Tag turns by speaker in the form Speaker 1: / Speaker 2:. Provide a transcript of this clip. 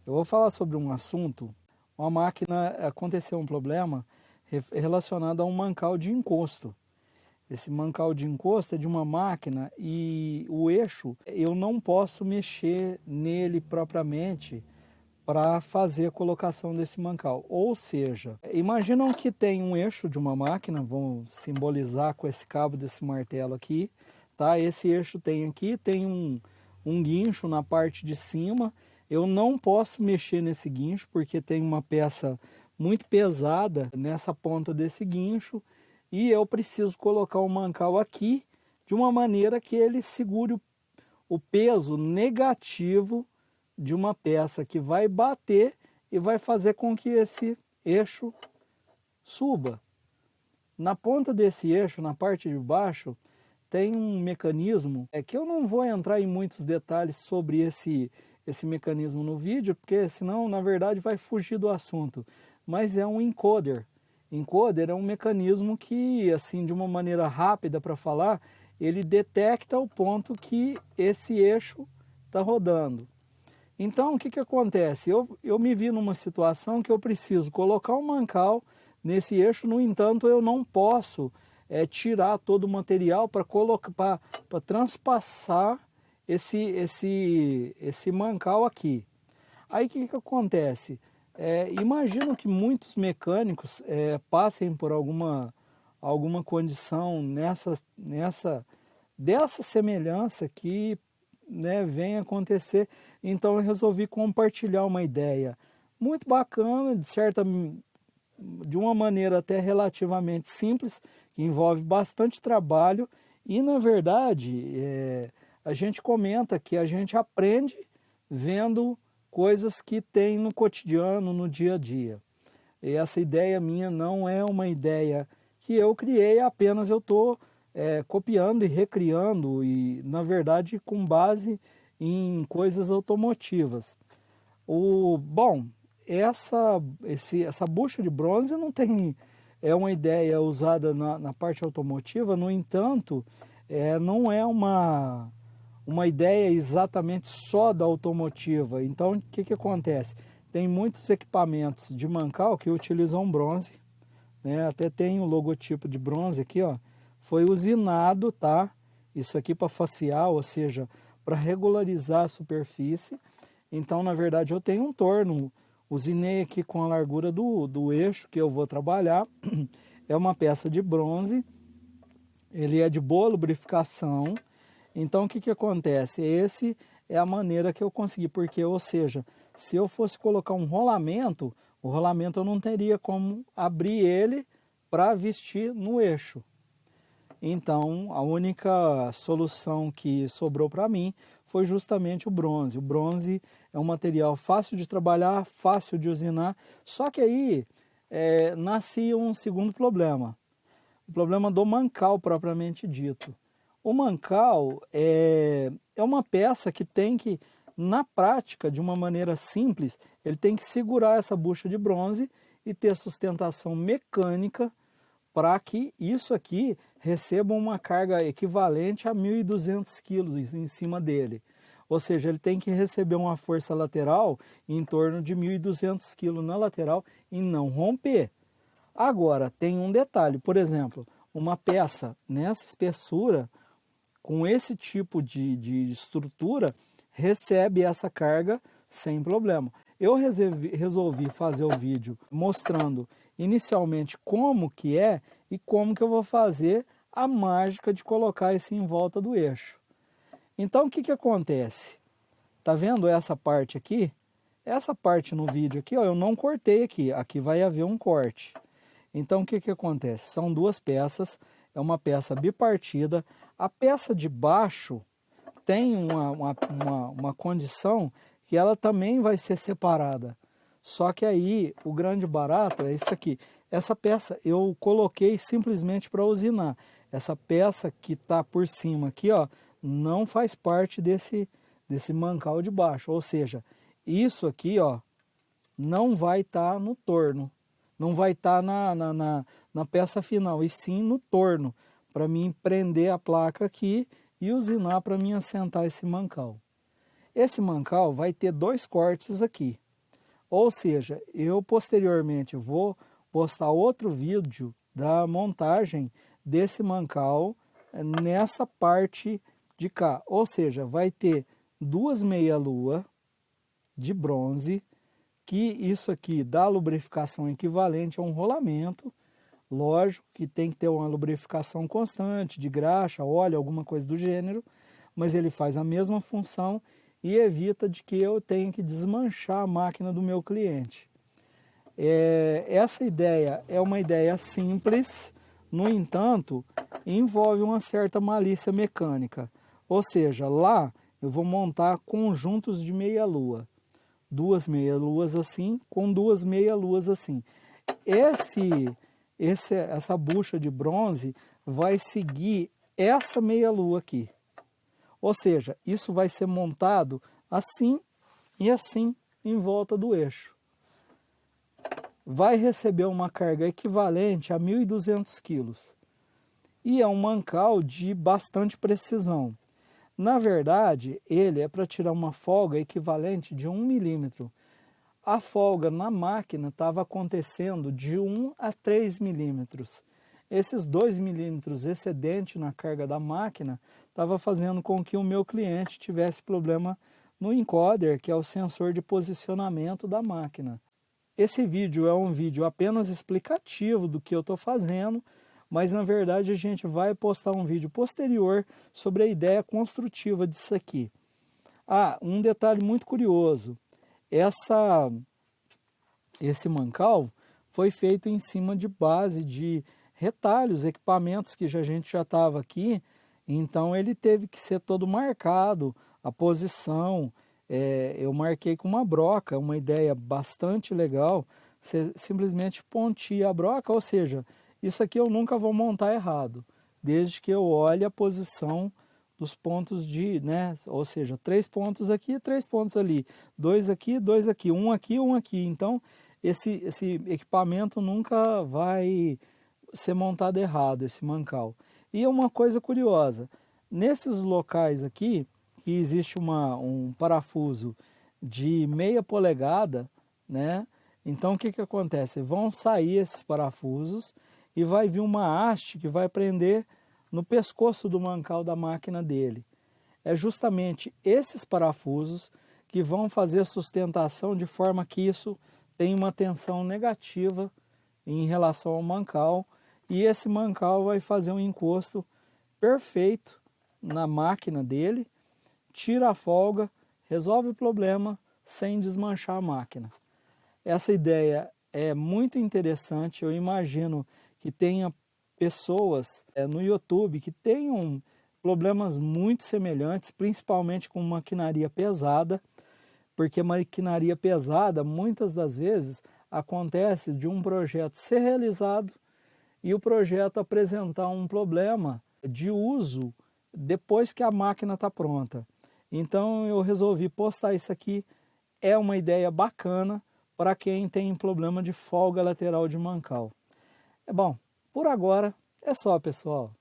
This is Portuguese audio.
Speaker 1: Eu vou falar sobre um assunto, uma máquina, aconteceu um problema relacionado a um mancal de encosto. Esse mancal de encosto é de uma máquina e o eixo, eu não posso mexer nele propriamente para fazer a colocação desse mancal. Ou seja, imaginam que tem um eixo de uma máquina, vamos simbolizar com esse cabo desse martelo aqui, tá? Esse eixo tem aqui, tem um guincho na parte de cima. Eu não posso mexer nesse guincho porque tem uma peça muito pesada nessa ponta desse guincho e eu preciso colocar o mancal aqui de uma maneira que ele segure o peso negativo de uma peça que vai bater e vai fazer com que esse eixo suba. Na ponta desse eixo, na parte de baixo, tem um mecanismo, que eu não vou entrar em muitos detalhes sobre esse mecanismo no vídeo, porque senão, na verdade, vai fugir do assunto. Mas é um encoder. Encoder é um mecanismo que, assim, de uma maneira rápida para falar, ele detecta o ponto que esse eixo está rodando. Então, o que, que acontece? Eu me vi numa situação que eu preciso colocar um mancal nesse eixo, no entanto, eu não posso tirar todo o material para transpassar esse mancal aqui. Aí, o que, que acontece? Imagino que muitos mecânicos passem por alguma condição dessa semelhança que, né, vem acontecer. Então eu resolvi compartilhar uma ideia muito bacana, de uma maneira até relativamente simples, que envolve bastante trabalho e, na verdade, a gente comenta que a gente aprende vendo coisas que tem no cotidiano, no dia a dia. E essa ideia minha não é uma ideia que eu criei, apenas eu estou copiando e recriando, e na verdade com base em coisas automotivas. Bom, essa bucha de bronze não tem, é uma ideia usada na parte automotiva, no entanto, não é uma ideia exatamente só da automotiva. Então, o que, que acontece? Tem muitos equipamentos de mancal que utilizam bronze, né? Até tem o logotipo de bronze aqui, ó. Foi usinado, tá? Isso aqui para facial, ou seja, para regularizar a superfície. Então, na verdade, eu tenho um torno. Usinei aqui com a largura do eixo que eu vou trabalhar. É uma peça de bronze. Ele é de boa lubrificação. Então, o que, que acontece? Esse é a maneira que eu consegui. Porque, ou seja, se eu fosse colocar um rolamento, o rolamento eu não teria como abrir ele para vestir no eixo. Então, a única solução que sobrou para mim foi justamente o bronze. O bronze é um material fácil de trabalhar, fácil de usinar, só que aí nascia um segundo problema. O problema do mancal propriamente dito. O mancal é uma peça que tem que, na prática, de uma maneira simples, ele tem que segurar essa bucha de bronze e ter sustentação mecânica para que isso aqui receba uma carga equivalente a 1.200 quilos em cima dele. Ou seja, ele tem que receber uma força lateral em torno de 1.200 quilos na lateral e não romper. Agora, tem um detalhe, por exemplo, uma peça nessa espessura, com esse tipo de estrutura, recebe essa carga sem problema. Eu resolvi fazer o vídeo mostrando inicialmente como que é e como que eu vou fazer a mágica de colocar isso em volta do eixo. Então o que que acontece? Tá vendo essa parte aqui? Essa parte no vídeo aqui, ó, eu não cortei aqui, aqui vai haver um corte. Então o que que acontece? São duas peças, é uma peça bipartida. A peça de baixo tem uma condição que ela também vai ser separada. Só que aí o grande barato é isso aqui. Essa peça eu coloquei simplesmente para usinar. Essa peça que está por cima aqui, ó, não faz parte desse mancal de baixo. Ou seja, isso aqui, ó, não vai estar no torno. Não vai estar na peça final, e sim no torno, para mim prender a placa aqui e usinar para mim assentar esse mancal. Esse mancal vai ter dois cortes aqui. Ou seja, eu posteriormente vou postar outro vídeo da montagem desse mancal nessa parte de cá. Ou seja, vai ter duas meia-lua de bronze, que isso aqui dá lubrificação equivalente a um rolamento. Lógico que tem que ter uma lubrificação constante de graxa, óleo, alguma coisa do gênero, mas ele faz a mesma função e evita de que eu tenha que desmanchar a máquina do meu cliente. Essa ideia é uma ideia simples, no entanto, envolve uma certa malícia mecânica. Ou seja, lá eu vou montar conjuntos de meia-lua. Duas meia-luas assim, com duas meia-luas assim. Essa bucha de bronze vai seguir essa meia-lua aqui. Ou seja, isso vai ser montado assim e assim em volta do eixo. Vai receber uma carga equivalente a 1.200 quilos. E é um mancal de bastante precisão. Na verdade, ele é para tirar uma folga equivalente de 1 milímetro. A folga na máquina estava acontecendo de 1 a 3 milímetros. Esses 2 milímetros excedente na carga da máquina estava fazendo com que o meu cliente tivesse problema no encoder, que é o sensor de posicionamento da máquina. Esse vídeo é um vídeo apenas explicativo do que eu estou fazendo, mas na verdade a gente vai postar um vídeo posterior sobre a ideia construtiva disso aqui. Um detalhe muito curioso, esse mancal foi feito em cima de base de retalhos, equipamentos que a gente já estava aqui, então ele teve que ser todo marcado, a posição, eu marquei com uma broca, uma ideia bastante legal, você simplesmente pontia a broca, ou seja, isso aqui eu nunca vou montar errado, desde que eu olhe a posição dos pontos ou seja, 3 pontos aqui, 3 pontos ali, 2 aqui, 2 aqui, um aqui, um aqui. Então, esse equipamento nunca vai ser montado errado, esse mancal. E uma coisa curiosa, nesses locais aqui, que existe um parafuso de meia polegada, né? Então, o que acontece? Vão sair esses parafusos e vai vir uma haste que vai prender no pescoço do mancal da máquina dele. É justamente esses parafusos que vão fazer a sustentação de forma que isso tenha uma tensão negativa em relação ao mancal, e esse mancal vai fazer um encosto perfeito na máquina dele, tira a folga, resolve o problema sem desmanchar a máquina. Essa ideia é muito interessante, eu imagino que tenha pessoas no YouTube que tenham problemas muito semelhantes, principalmente com maquinaria pesada, porque maquinaria pesada, muitas das vezes, acontece de um projeto ser realizado e o projeto apresentar um problema de uso depois que a máquina está pronta. Então eu resolvi postar isso aqui, é uma ideia bacana para quem tem problema de folga lateral de mancal. Bom, por agora é só, pessoal.